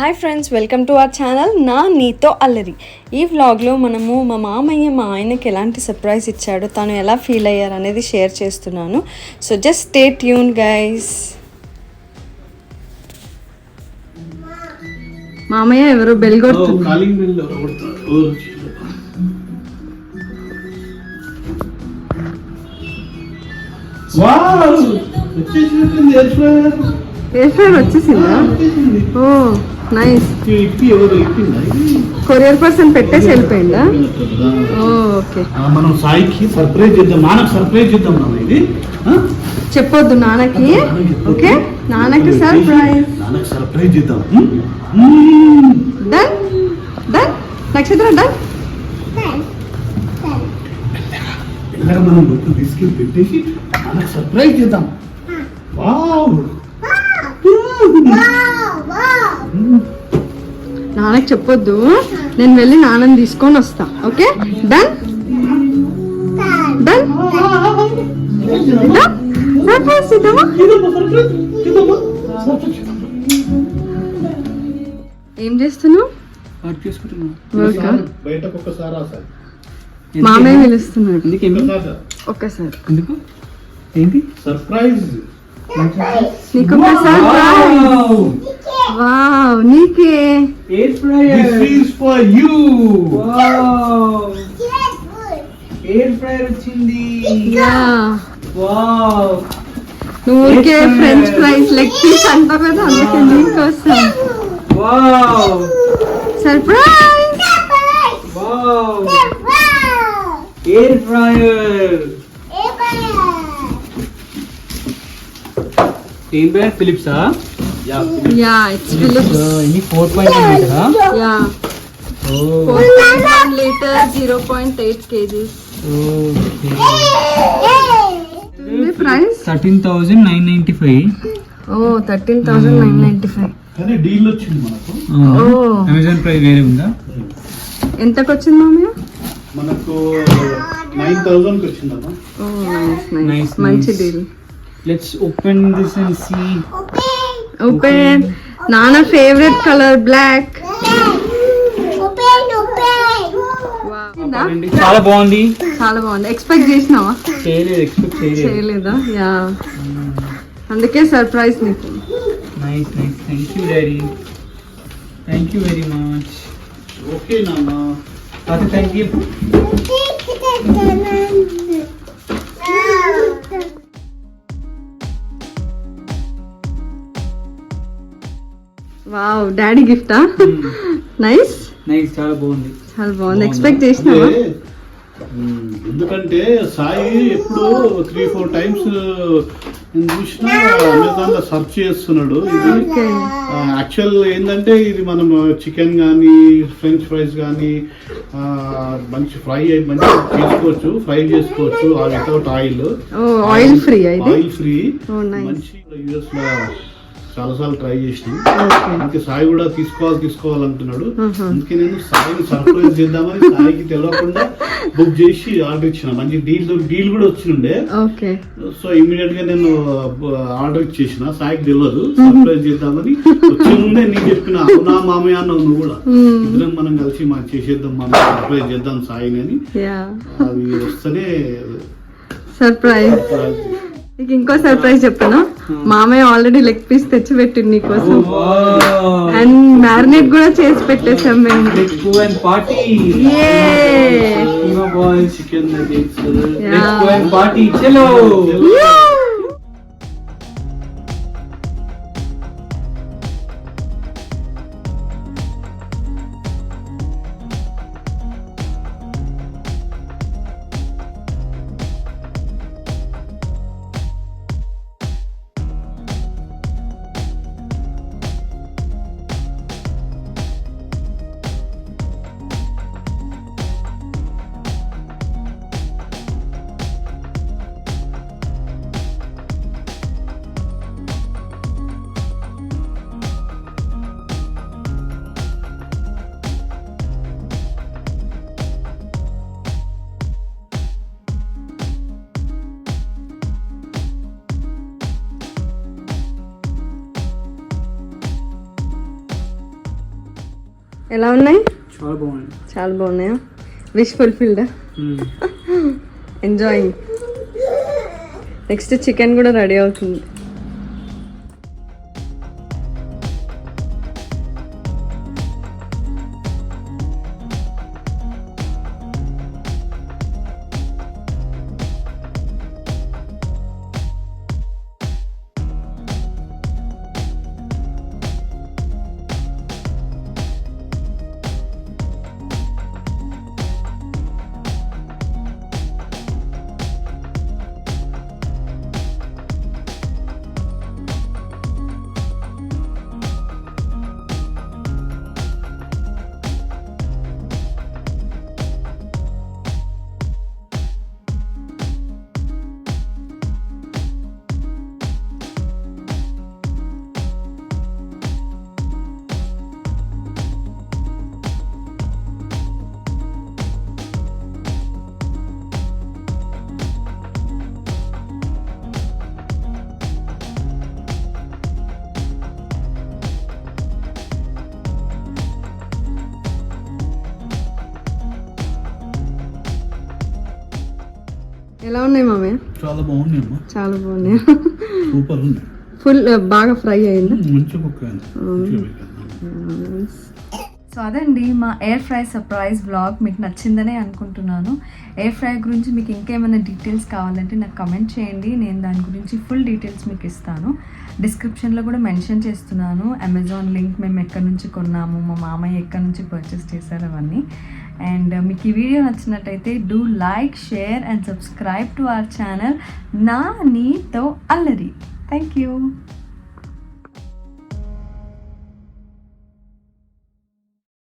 Hi friends, welcome to our channel నా నీతో అల్లరి. ఈ వ్లాగ్లో మనము మా మామయ్య మా ఆయనకి ఎలాంటి సర్ప్రైజ్ ఇచ్చాడో, తను ఎలా ఫీల్ అయ్యారు అనేది షేర్ చేస్తున్నాను. So just stay tune guys. మామయ్య ఎవరో బెల్ కొడుతున్నారు. ఎయిర్ ఫ్రైయర్ వచ్చేసిందా? ఓ నైస్. కొరియర్ పర్సన్ పెట్టేసి వెళ్ళిపోయిందా? ఓకే. మనం సాయికి సర్ప్రైజ్ చేద్దాం, నాన్నకి సర్ప్రైజ్ చేద్దాం. ఇది చెప్పొద్దు నాన్నకి. ఓకే, నాన్నకి సర్ప్రైజ్. నాన్నకి సర్ప్రైజ్ చేద్దాం. Done done. నక్షత్రం డన్. ఇలాగ మనం బొట్టు తీసుకెళ్ళి పెట్టేసి నాన్నకి సర్ప్రైజ్ చేద్దాం. వావ్, నాన్నకి చెప్పొద్దు, నేను వెళ్ళి నాన్నని తీసుకొని వస్తా. Okay done done. ఏం చేస్తున్నావు? బయటకు ఒక్కసారి మామయ్య పిలుస్తున్నాడు. ఒక్కసారి ఎందుకు? ఏంటి సర్ప్రైజ్? నీకు ఒక సర్ప్రైజ్. వావ్, నీకే. Air fryer. This is for you. Wow, air fryer వచ్చింది. Yeah, wow. నువ్వుకే ఫ్రెంచ్ ఫ్రైస్ లెగ్ పీస్ అంటా కదా, అందుకే నీకోసం. Wow, surprise. Wow, air fryer. ఏం బ్రాండ్? ఫిలిప్సా? Yeah, it's Philips. ఇది 4.8 లీటరా? Yeah, oh 4.1 litre, 0.8 kgs. Okay. Price 13,995. Oh 13,995. కానీ డీల్ వచ్చింది మనకు. ఓ, అమెజాన్ ప్రైస్ వేరే ఉందా? ఎంతకు వచ్చింది మామయ్య? మనకు 9,000 కి వచ్చిందమ్మా. ఓ నైస్ నైస్, Nice, మంచి nice. Deal. Let's open this and see. Open. నాన్న ఫేవరెట్ కలర్ బ్లాక్. చాలా బాగుంది. చాలా బాగుంది. ఎక్స్పెక్ట్ చేసినావా? ఎక్స్పెక్ట్ చేయలేదా? యా, అందుకే సర్ప్రైజ్ నీకు. Nice nice. Thank you daddy, thank you very much. Okay నాన్న, తాత థ్యాంక్ యూ. వావ్, డాడీ గిఫ్టా? నైస్ నైస్, చాలా బాగుంది. చాలా బాగుంది. ఎక్స్పెక్ట్ చేసినావా? ఎందుకంటే సాయి ఎప్పుడు 3-4 టైమ్స్ నేను చూసినా అమెజాన్ లో సర్చ్ చేస్తున్నాడు. ఇది ఓకే. యాక్చువల్ ఏంటంటే ఇది మనం చికెన్ కానీ ఫ్రెంచ్ ఫ్రైస్ కానీ మంచి ఫ్రై మంచి చేసుకోవచ్చు, ఫ్రై చేసుకోవచ్చు without oil. Oh oil free అయితే. Oil free. Oh nice. మంచి యూఎస్ లో చాలా సార్లు ట్రై చేసినాం. ఓకే. అందుకే సాయి కూడా తీసుకోవాలంటున్నాడు. అందుకే నేను సాయిని సర్ప్రైజ్ చేద్దామని సాయికి తెలియకుండా బుక్ చేసి ఆర్డర్ ఇచ్చిన. మంచి డీల్ కూడా వచ్చిండే. ఓకే. సో ఇమీడియట్ గా నేను ఆర్డర్ ఇచ్చేసిన. సాయికి తెలియదు, సర్ప్రైజ్ చేద్దామని. వచ్చే ముందే నీకు చెప్పిన, అవునా మామయ్య అన్నావు నువ్వు కూడా. ఇద్దరం మనం కలిసి మనం చేసేద్దాం, మనం సర్ప్రైజ్ చేద్దాం సాయిని అని. అవి వస్తేనే సర్ప్రైజ్. నీకు ఇంకో సర్ప్రైజ్ చెప్పాను. మామయ్య ఆల్రెడీ లెగ్ పీస్ తెచ్చి పెట్టింది నీకోసం. అండ్ మ్యారినేట్ కూడా చేసి పెట్టేసాం మేము. Chicken party. ఎలా ఉన్నాయి? చాలా బాగుంది. చాలా బాగున్నాయా? Wish fulfilled. Enjoying. Next chicken కూడా రెడీ అవుతుంది. ఎలా ఉన్నాయి మామయ్య? చాలా బాగుంది అమ్మా. చాలా బాగున్నాయి. సూపర్ ఉంది. ఫుల్ బాగా ఫ్రై అయింది. మంచి కుక్ అయింది. సో అదండి మా ఎయిర్ ఫ్రై సర్ప్రైజ్ వ్లాగ్. మీకు నచ్చిందనే అనుకుంటున్నాను. ఎయిర్ ఫ్రై గురించి మీకు ఇంకేమైనా డీటెయిల్స్ కావాలంటే నాకు కమెంట్ చేయండి. నేను దాని గురించి ఫుల్ డీటెయిల్స్ మీకు ఇస్తాను. డిస్క్రిప్షన్లో కూడా మెన్షన్ చేస్తున్నాను అమెజాన్ లింక్, మేము ఎక్కడి నుంచి కొన్నాము, మా మామయ్య ఎక్కడి నుంచి పర్చేస్ చేశారు అవన్నీ. అండ్ మీకు ఈ వీడియో నచ్చినట్టయితే do like, share and subscribe to our channel నా నీతో అల్లరి. Thank you.